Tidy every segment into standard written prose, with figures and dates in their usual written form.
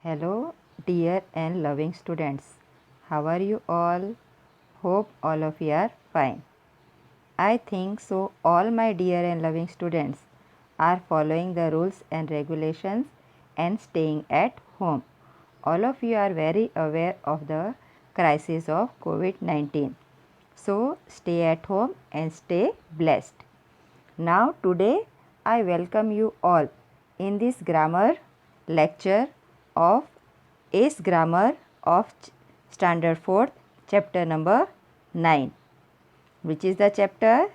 Hello, dear and loving students. How are you all? Hope all of you are fine. I think so. All my dear and loving students are following the rules and regulations and staying at home. All of you are very aware of the crisis of COVID-19. So, stay at home and stay blessed. Now, today I welcome you all in this grammar lecture of Ace Grammar of Standard 4th, chapter number 9. Which is the chapter?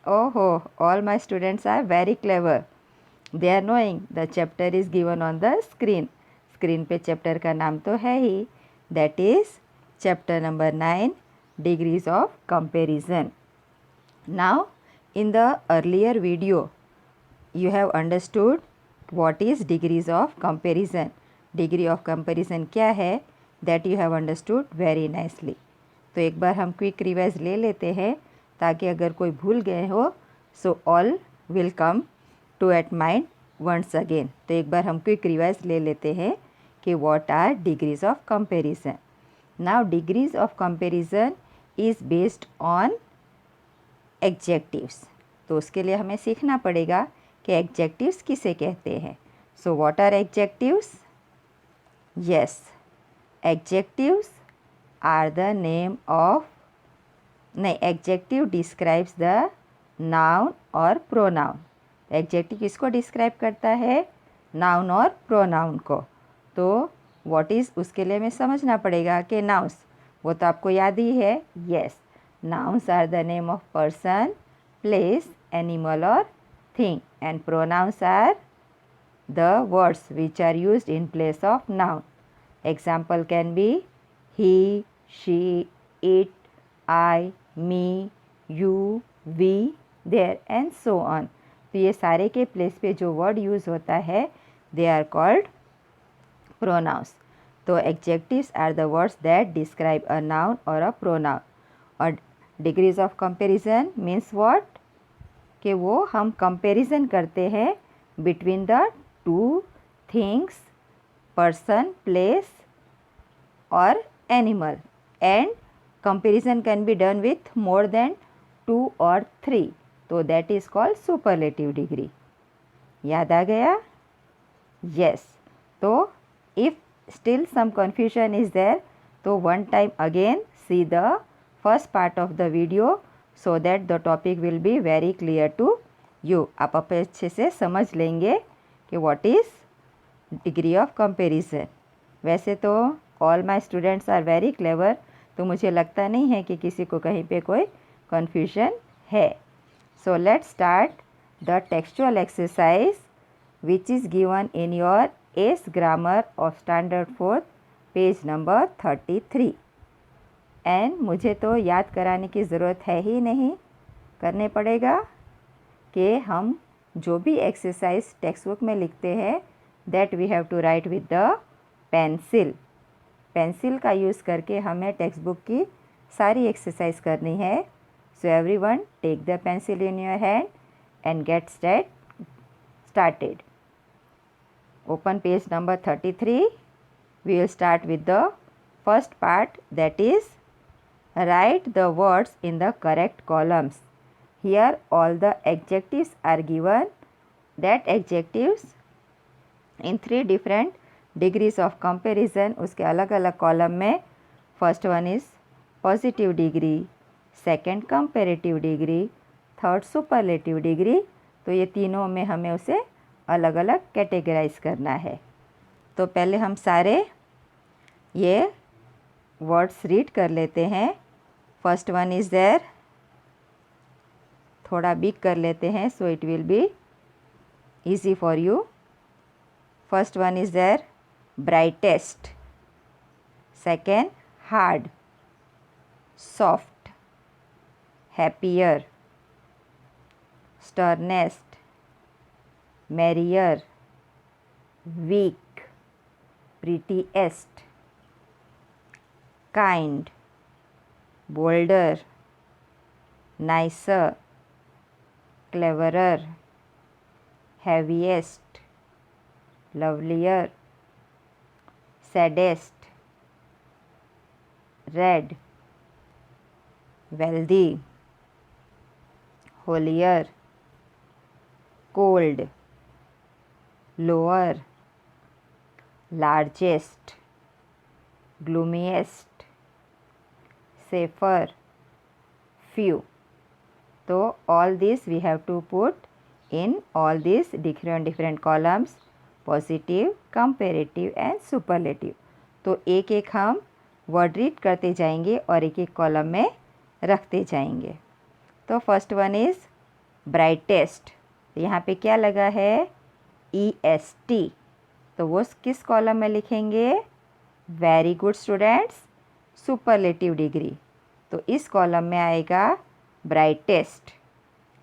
Oh, all my students are very clever. They are knowing the chapter is given on the screen. Screen पे chapter का नाम तो है ही. That is chapter number 9, Degrees of Comparison. Now, in the earlier video, you have understood what is degrees of comparison. Degree of comparison क्या है? That you have understood very nicely. तो एक बार हम क्विक रिवाइज ले लेते हैं ताकि अगर कोई भूल गए हो so all will come to at mind once again. तो एक बार हम क्विक रिवाइज ले लेते हैं कि what are degrees of comparison. Now degrees of comparison is based on adjectives. तो उसके लिए हमें सीखना पड़ेगा कि एडजेक्टिव्स किसे कहते हैं. So what are adjectives? Yes, adjectives are the name of adjective describes the noun और प्रोनाउन. एडजेक्टिव किसको डिस्क्राइब करता है? नाउन और प्रोनाउन को. तो व्हाट इज़, उसके लिए हमें समझना पड़ेगा कि नाउन्स, वो तो आपको याद ही है. Yes, nouns are the name of person, place, animal or thing, and pronouns are the words which are used in place of noun. Example can be he, she, it, I, me, you, we, there and so on. तो ये सारे के place पे जो word use होता है they are called pronouns. तो adjectives are the words that describe a noun और अ प्रोनाउन. और degrees of comparison means what? कि वो हम कंपैरिजन करते हैं between the two things, person, place और animal. And comparison can be done with more than 2 और 3. तो that is called superlative degree. याद आ गया? यस. तो if still some confusion is there तो one time again see the first part of the video so that the topic will be very clear to you. आप अच्छे से समझ लेंगे कि what is degree of comparison. वैसे तो all my students are very clever, तो मुझे लगता नहीं है कि किसी को कहीं पे कोई कन्फ्यूजन है. So let's start the textual exercise which is given in your S grammar of standard 4 page number 33. And मुझे तो याद कराने की ज़रूरत है ही नहीं, करने पड़ेगा कि हम जो भी एक्सरसाइज टेक्स्ट बुक में लिखते हैं that we have to write with the pencil. Pencil का यूज़ करके हमें टेक्स्ट बुक की सारी एक्सरसाइज करनी है. So everyone take the pencil in your hand and get started. Open page number 33. We will start with the first part, that is write the words in the correct columns. Here all the adjectives are given. That adjectives in 3 different degrees of comparison. उसके अलग अलग column में first one is positive degree, second comparative degree, third superlative degree. तो ये तीनों में हमें उसे अलग अलग कैटेगराइज करना है. तो पहले हम सारे ये वर्ड्स रीड कर लेते हैं. फर्स्ट वन इज़ देयर, थोड़ा बिग कर लेते हैं so it will be easy for you. First one is there brightest, second hard, soft, happier, sternest, merrier, weak, prettiest, kind, bolder, nicer, cleverer, heaviest, lovelier, saddest, red, wealthy, holier, cold, lower, largest, gloomiest, safer, few. तो all this we have to put in all these different columns, positive, comparative and superlative. तो एक एक हम word read करते जाएंगे और एक एक कॉलम में रखते जाएंगे। तो फर्स्ट वन इज़ ब्राइटेस्ट। यहाँ पे क्या लगा है? EST। तो वो किस कॉलम में लिखेंगे? Very good students, superlative degree. तो इस कॉलम में आएगा ब्राइटेस्ट।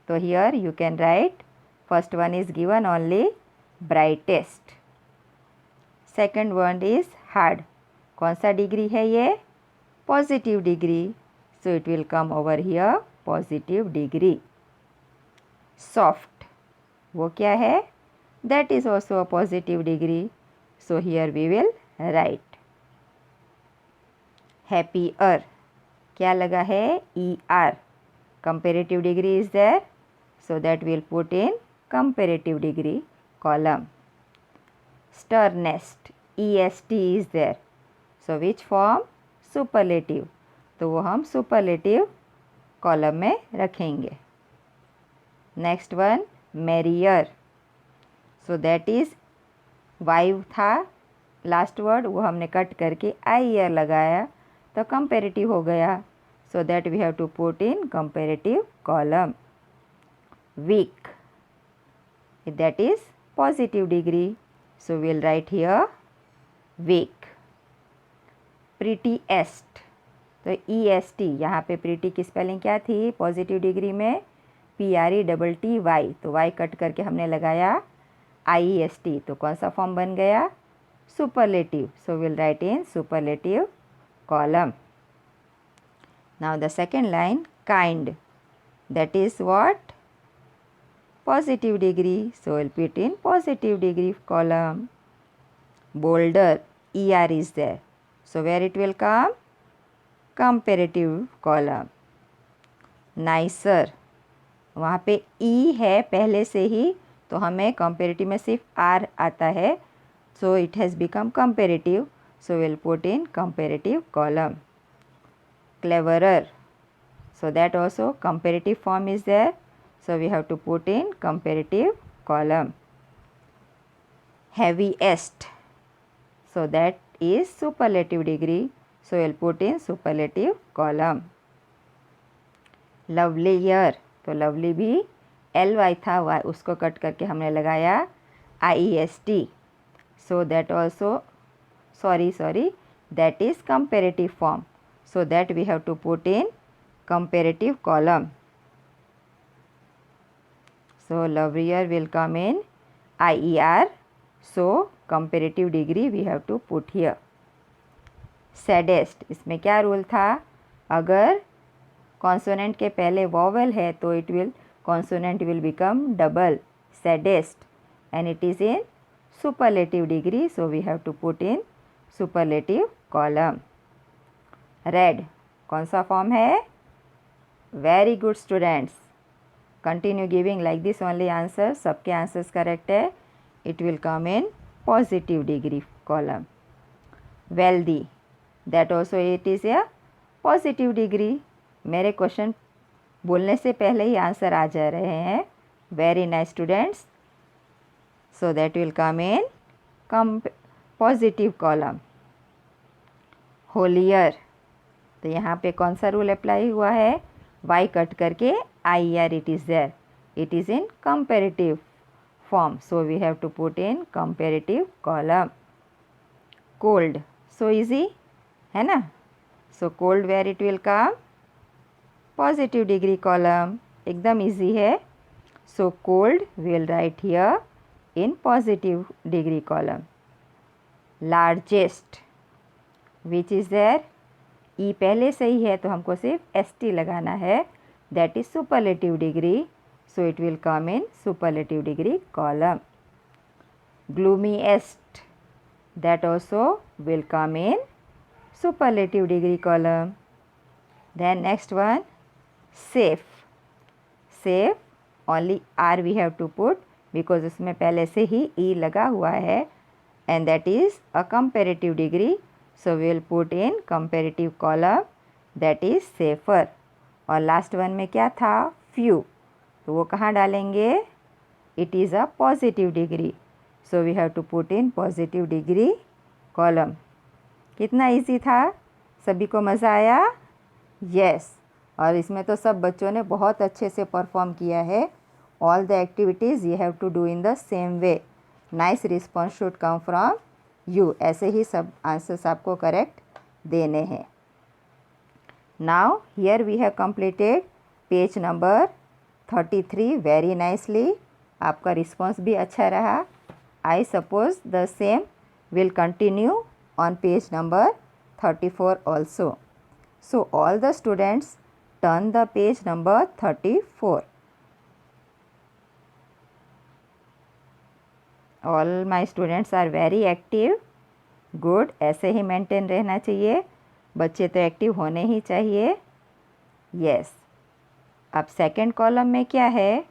तो here you can write first one is given only brightest. Second word is hard. कौन सा डिग्री है ये? Positive degree. So it will come over here positive degree. Soft, वो क्या है? That is also a positive degree. So here we will write. Happier, क्या लगा है? ER। Comparative degree is there, so that will put in comparative degree column. Sternest, EST is there. So which form? Superlative. तो वो हम superlative column में रखेंगे। Next one merrier. So that is Y था last word, वो हमने cut करके IER लगाया तो कंपेरेटिव हो गया। So that we have to put in comparative column. Weak, that is positive degree, so we'll write here weak. Prettiest, तो EST, यहाँ पे प्रीटी की स्पेलिंग क्या थी पॉजिटिव डिग्री में? PRETTY। तो Y कट करके हमने लगाया IEST, तो कौन सा फॉर्म बन गया? Superlative. So will write in superlative column. Now the second line kind, that is what? Positive degree, so we'll put in positive degree column. Bolder, ER is there, so where it will come? Comparative column. Nicer, वहाँ पे E है पहले से ही, तो हमें comparative में सिर्फ R आता है, so it has become comparative, so we'll put in comparative column. Cleverer, so that also comparative form is there, so we have to put in comparative column. Heaviest, so that is superlative degree, so we'll put in superlative column. Lovelier, तो lovely भी LY था, Y उसको cut करके हमने लगाया IEST, so that also sorry that is comparative form, so that we have to put in comparative column. So lovelier will come in IER, so comparative degree we have to put here. Saddest, इसमें क्या rule था? अगर consonant के पहले vowel है तो it will consonant will become double, saddest, and it is in superlative degree, so we have to put in superlative column. Red, कौन सा फॉर्म है? Very good students, continue giving like this only answer, सबके answers correct है। It will come in positive degree column. Wealthy, that also it is a positive degree. मेरे question बोलने से पहले ही answer आ जा रहे हैं. Very nice students. So that will come in positive column. Holier, तो यहाँ पे कौन सा रूल अप्लाई हुआ है? Y कट करके IER it is there. It is in comparative form, so we have to put in comparative column. Cold, so easy है ना? So cold where it will come? Positive degree column. एकदम easy है. So cold we will write here in positive degree column. Largest, which is there? E पहले से ही है तो हमको सिर्फ ST लगाना है. That is superlative degree, so it will come in superlative degree column. Gloomiest, that also will come in superlative degree column. Then next one, safe. Safe only R we have to put because उसमें पहले से ही E लगा हुआ है and that is a comparative degree. So we will put in comparative column, that is safer. और last one में क्या था, few, तो वो कहाँ डालेंगे, it is a positive degree. So we have to put in positive degree column. कितना easy था, सभी को मज़ा आया? यस और इसमें तो सब बच्चों ने बहुत अच्छे से परफॉर्म किया है. All the activities you have to do in the same way. Nice response should come from you. ऐसे ही सब आंसर्स आपको करेक्ट देने हैं. Now here we have completed page number 33 very nicely. आपका रिस्पॉन्स भी अच्छा रहा. I suppose the same will continue on page number 34 also. So all the students turn the page number 34. All my students are very active. Good. ऐसे ही maintain रहना चाहिए. बच्चे तो active होने ही चाहिए. Yes. अब सेकेंड कॉलम में क्या है,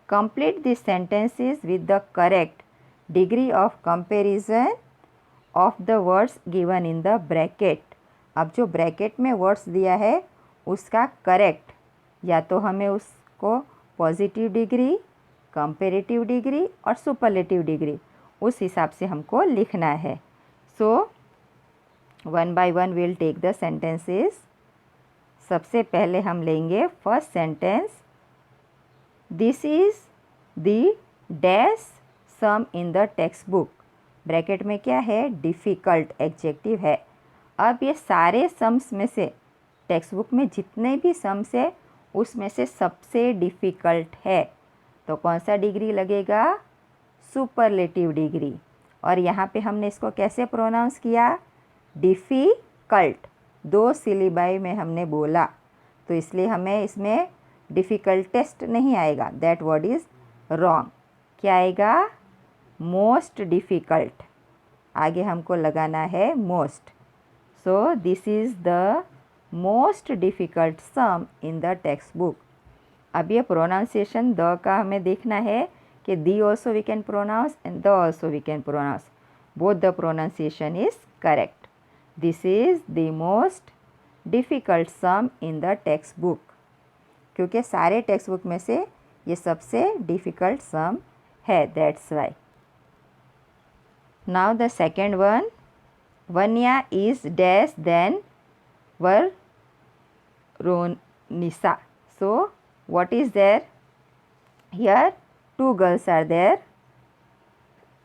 complete these sentences with the correct degree of comparison of the words given in the bracket. अब जो ब्रैकेट में वर्ड्स दिया है उसका करेक्ट, या तो हमें उसको पॉजिटिव डिग्री, कंपेरेटिव डिग्री और सुपरलेटिव डिग्री उस हिसाब से हमको लिखना है. So one by one will take the sentences. सबसे पहले हम लेंगे first sentence. This is the dash some in the text book. Bracket में क्या है, डिफ़िकल्ट एडजेक्टिव है. अब ये सारे सम्स में से टेक्स्ट बुक में जितने भी सम्स है उसमें से सबसे डिफ़िकल्ट है, तो कौन सा डिग्री लगेगा, सुपरलेटिव डिग्री. और यहाँ पे हमने इसको कैसे प्रोनाउंस किया, डिफ़िकल्ट. 2 सिलिबाई में हमने बोला, तो इसलिए हमें इसमें डिफ़िकल्टेस्ट नहीं आएगा. That word is wrong. क्या आएगा, मोस्ट डिफ़िकल्ट. आगे हमको लगाना है most. So this is the most difficult sum in the textbook. अब ये प्रोनाउंसिएशन द का हमें देखना है कि the also we can pronounce and the also we can pronounce. Both the pronunciation is correct. This is the most difficult sum in the text book, क्योंकि सारे text book में से ये सबसे डिफ़िकल्ट सम है. That's why. Now the second one. Vanya is dash than Veronica. So what is there? Here 2 girls are there.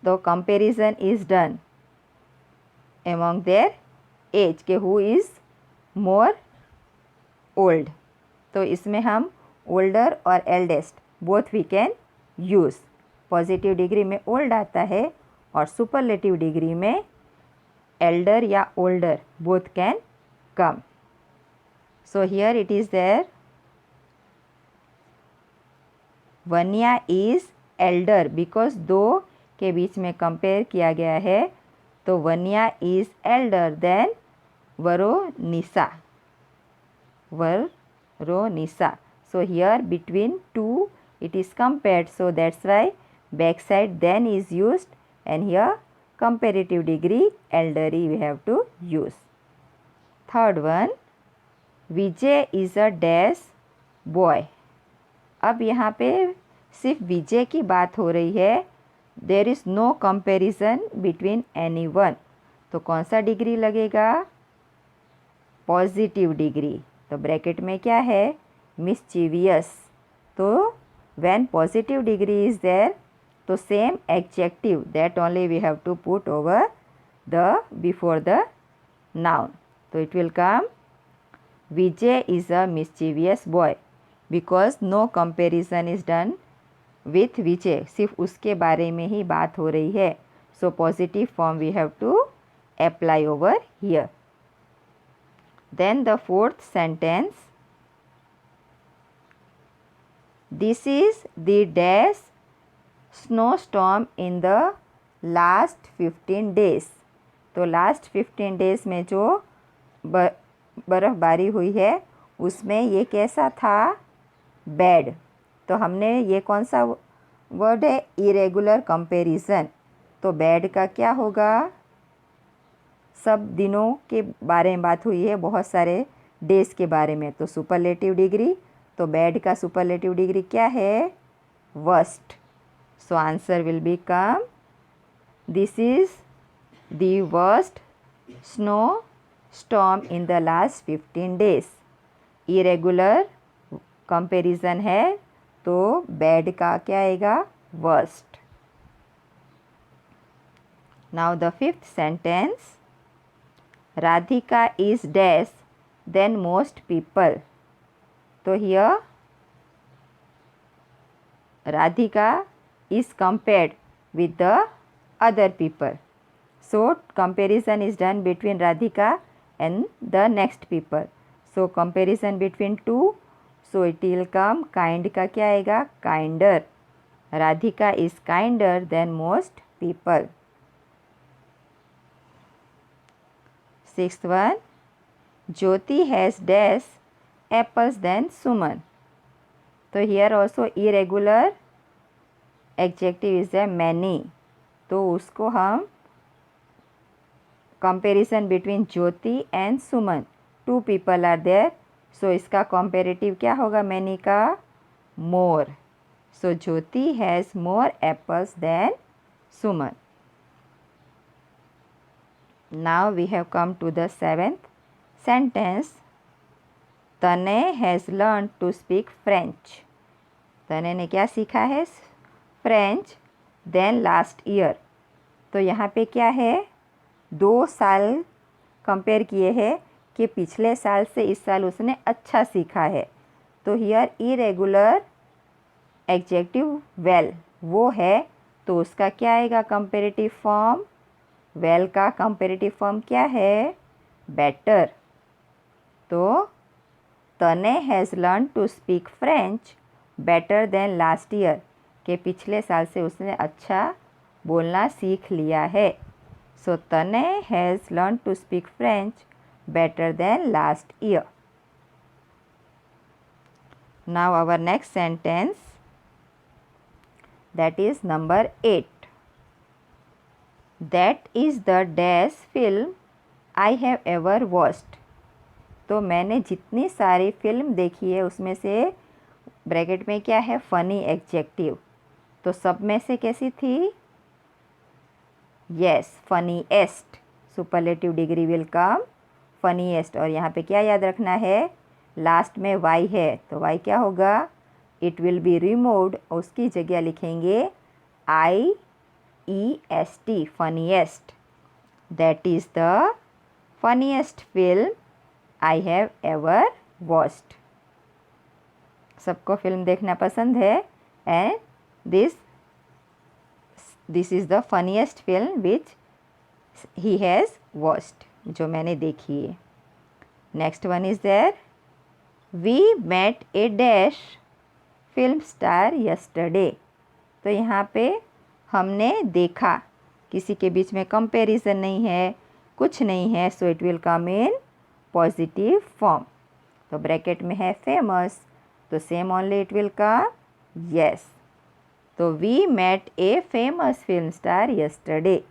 The comparison is done among their age के who is more old. तो इसमें हम older और eldest both we can use. Positive degree में old आता है और superlative degree में elder या older both can come. So here it is there. Vanya is elder because दो के बीच में कंपेयर किया गया है, तो Vanya is elder than Veronica. Veronica. So here between two it is compared, so that's why backside then is used, and here comparative degree elderly we have to use. Third one, Vijay is a dash boy. अब यहाँ पे सिर्फ विजय की बात हो रही है. There is no comparison between any one, तो कौन सा डिग्री लगेगा, पॉजिटिव डिग्री. तो ब्रैकेट में क्या है, मिस्चीवियस. तो when positive degree is there, तो same adjective that only we have to put over the before the noun. So it will come, Vijay is a mischievous boy because no comparison is done with Vijay. सिर्फ उसके बारे में ही बात हो रही है. So positive form we have to apply over here. Then the fourth sentence. This is the dash snowstorm in the last 15 days. तो last 15 days में जो बर्फ़बारी हुई है उसमें ये कैसा था? बैड। तो हमने ये कौन सा वर्ड है? Irregular comparison. तो बैड का क्या होगा? सब दिनों के बारे में बात हुई है, बहुत सारे डेज के बारे में, तो सुपरलेटिव डिग्री। तो बैड का सुपरलेटिव डिग्री क्या है? Worst. So answer will become, this is the worst snow storm in the last 15 days. Irregular comparison है तो बैड का क्या आएगा? Worst. Now the fifth sentence, Radhika is dash than most people. तो here Radhika is compared with the other people. So comparison is done between Radhika and the next people. So comparison between two. So it will come kind का क्या आएगा? Kinder. Radhika is kinder than most people. Sixth one, Jyoti has dash apples than Suman. तो here also irregular adjective is a many. तो उसको हम comparison between Jyoti and Suman, 2 people are there. So इसका comparative क्या होगा मैनी का? More. So Jyoti has more apples than Suman. Now we have come to the 7th sentence, Tanay has learn to speak French. Tanay ने क्या सीखा है? French than last year. तो यहाँ पे क्या है? 2 साल कंपेयर किए हैं कि पिछले साल से इस साल उसने अच्छा सीखा है। तो हियर इरेगुलर एडजेक्टिव वेल वो है, तो उसका क्या आएगा कंपेरेटिव फॉर्म? वेल का कंपेरेटिव फॉर्म क्या है? बेटर। तो Tanay has learn to speak French better than last year, के पिछले साल से उसने अच्छा बोलना सीख लिया है। So Tanay has learn to speak French better than last year. Now our next sentence, that is number 8, that is the dash film I have ever watched. तो मैंने जितनी सारी फिल्म देखी है उसमें से ब्रैकेट में क्या है? Funny adjective. तो सब में से कैसी थी? Yes, funniest. Superlative degree will come funniest. और यहाँ पे क्या याद रखना है? लास्ट में वाई है, तो वाई क्या होगा? It will be removed. उसकी जगह लिखेंगे IEST, funniest. That is the funniest film I have ever watched. सबको फिल्म देखना पसंद है and this is the funniest film which he has watched, जो मैंने देखी है। Next one is there, we met a dash film star yesterday. तो यहाँ पे हमने देखा, किसी के बीच में कंपैरिजन नहीं है, कुछ नहीं है, so it will come in positive form. तो ब्रैकेट में है फेमस, तो same only it will come yes. तो we met a famous film star yesterday.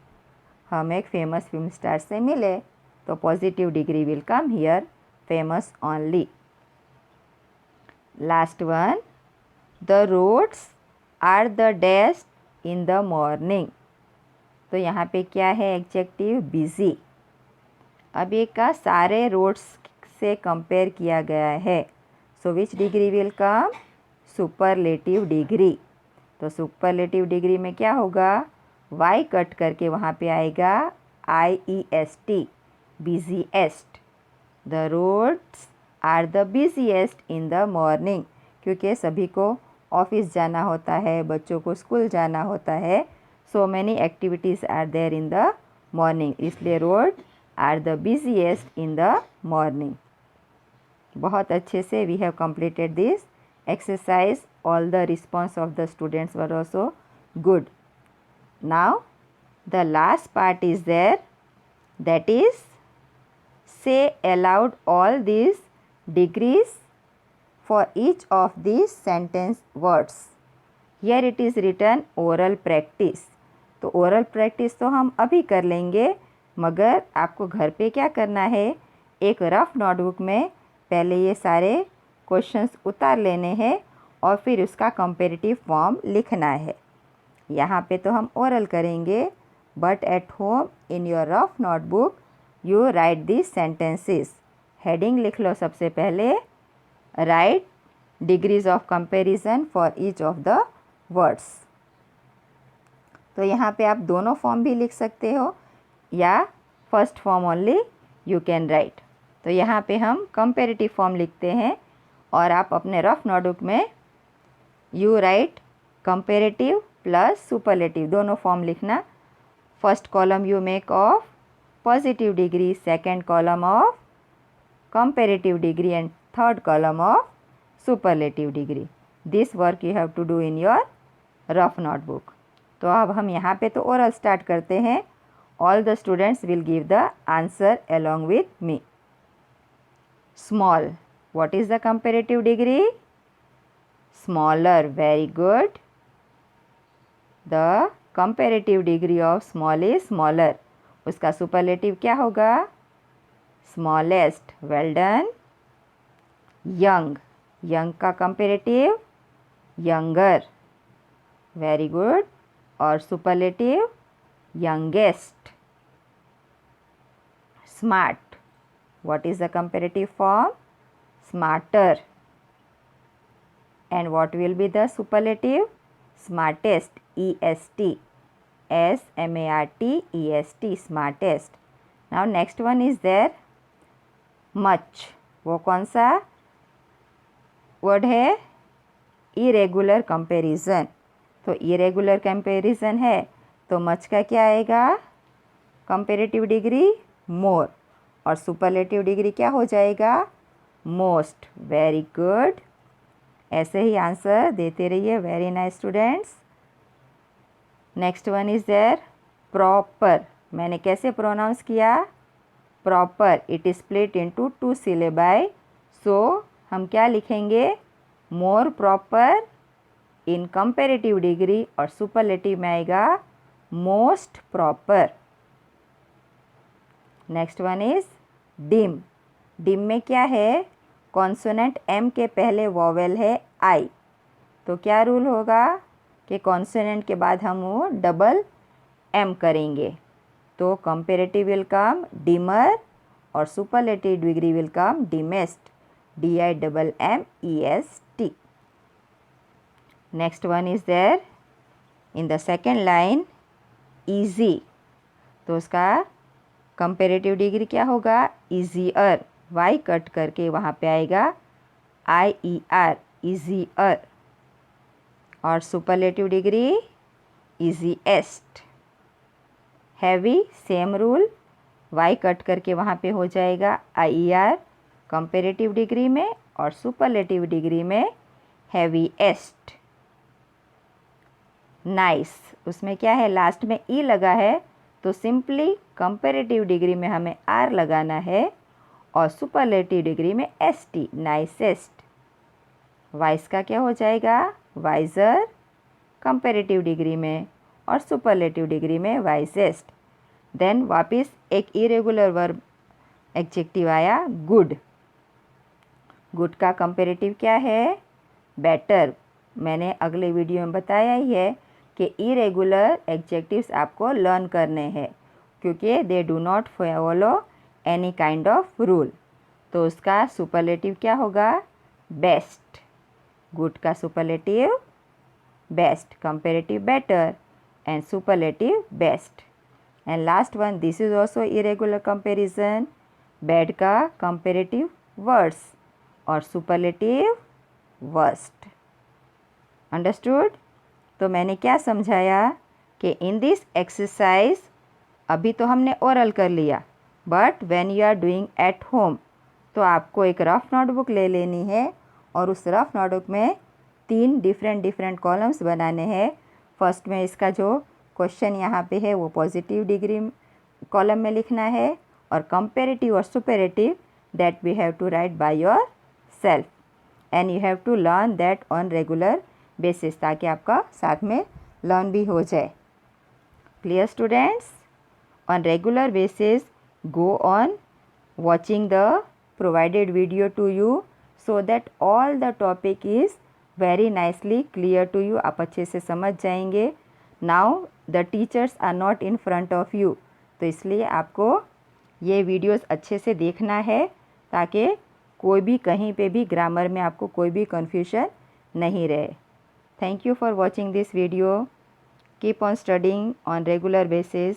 हम एक फेमस फिल्म स्टार से मिले, तो positive degree will come here famous only. Last one, the roads are the dash in the morning. तो यहाँ पे क्या है एडजेक्टिव? बिजी। अब ये का सारे रोड्स से कंपेयर किया गया है, so which degree will come? Superlative degree. तो सुपरलेटिव डिग्री में क्या होगा? वाई कट करके वहाँ पे आएगा IEST, busiest. The roads are the busiest in the morning, क्योंकि सभी को ऑफिस जाना होता है, बच्चों को स्कूल जाना होता है, so many activities are there in the morning, इसलिए road are the busiest in the morning. बहुत अच्छे से we have completed this exercise. All the response of the students were also good. Now the last part is there, That is, say aloud all these degrees for each of these sentence words. Here it is written oral practice. तो oral practice तो हम अभी कर लेंगे, मगर आपको घर पे क्या करना है, एक रफ नोटबुक में पहले ये सारे क्वेश्चंस उतार लेने हैं और फिर उसका कंपैरेटिव फॉर्म लिखना है। यहाँ पे तो हम ओरल करेंगे, but at home in your rough notebook you right this sentences. Heading लिख लो सबसे पहले, right degrees of comparison for each of the words. तो यहाँ पे आप दोनों फॉर्म भी लिख सकते हो या first form only you can right. तो यहाँ पे हम कंपैरेटिव फॉर्म लिखते हैं और आप अपने रफ नोटबुक में you write comparative plus superlative दोनों फॉर्म लिखना। First column you make of positive degree, second column of comparative degree and third column of superlative degree. This work you have to do in your rough notebook. तो अब हम यहाँ पे तो oral start करते हैं। All the students will give the answer along with me. Small. What is the comparative degree? Smaller. Very good. The comparative degree of small is smaller. उसका superlative क्या होगा? Smallest. Well done. Young. Young का comparative younger. Very good. और superlative youngest. Smart. What is the comparative form? Smarter. And what will be the superlative? Smartest. EST. SMARTEST. Smartest. Now next one is there much. वो कौन सा word है? Irregular comparison. तो irregular comparison है तो much का क्या आएगा? कंपैरेटिव डिग्री मोर और सुपरलेटिव डिग्री क्या हो जाएगा? मोस्ट। Very good. ऐसे ही आंसर देते रहिए। Very nice students. Next one is there proper. मैंने कैसे प्रोनाउंस किया? Proper. It is split into 2 syllabi. सो हम क्या लिखेंगे? More proper in comparative degree और सुपरलेटिव में आएगा most proper. Next one is dim. Dim में क्या है? कॉन्सोनेंट एम के पहले वॉवेल है आई। तो क्या रूल होगा कि कॉन्सोनेंट के बाद हम वो डबल एम करेंगे। तो कंपैरेटिव विल कम डिमर और superlative degree will come dimmest. DIMMEST. Next one is there in the second line easy. तो उसका कंपैरेटिव डिग्री क्या होगा? ईजीअर। वाई कट करके वहाँ पे आएगा IER ईजीअर। और superlative degree easiest. Heavy same rule, Y cut करके वहाँ पे हो जाएगा IER कंपैरेटिव डिग्री में और सुपरलेटिव डिग्री में हैवीएस्ट। नाइस। उसमें क्या है? लास्ट में ई लगा है तो सिंपली कंपैरेटिव डिग्री में हमें आर लगाना है और सुपरलेटिव डिग्री में ST नाइसेस्ट। वाइस का क्या हो जाएगा? वाइजर कंपैरेटिव डिग्री में और सुपरलेटिव डिग्री में वाइसेस्ट। देन वापस एक इरेगुलर वर्ब एडजेक्टिव आया गुड। गुड का कंपैरेटिव क्या है? बेटर। मैंने अगले वीडियो में बताया ही है कि इरेगुलर एडजेक्टिव्स आपको लर्न करने हैं क्योंकि they do not follow any kind of rule. तो उसका सुपरलेटिव क्या होगा? बेस्ट। गुड का superlative best, comparative better and superlative best. And last one, this is also irregular comparison. Bad का कंपैरेटिव वर्स और सुपरलेटिव वर्स्ट। अंडरस्टूड? तो मैंने क्या समझाया कि इन दिस एक्सरसाइज अभी तो हमने ओरल कर लिया, but when you are doing at home तो आपको एक रफ नोटबुक ले लेनी है और उस रफ नोटबुक में 3 डिफरेंट कॉलम्स बनाने हैं। फर्स्ट में इसका जो क्वेश्चन यहाँ पे है वो पॉजिटिव डिग्री कॉलम में लिखना है, और कंपेरेटिव और superlative that we have to write by yourself, and you have to learn that on regular basis, ताकि आपका साथ में लर्न भी हो जाए। Clear students? On regular basis go on watching the provided video to you so that all the topic is very nicely clear to you, आप अच्छे से समझ जाएंगे। now the teachers are not in front of you, तो इसलिए आपको ये videos अच्छे से देखना है ताकि कोई भी कहीं पे भी ग्रामर में आपको कोई भी कन्फ्यूजन नहीं रहे। Thank you for watching this video. Keep on studying on regular basis.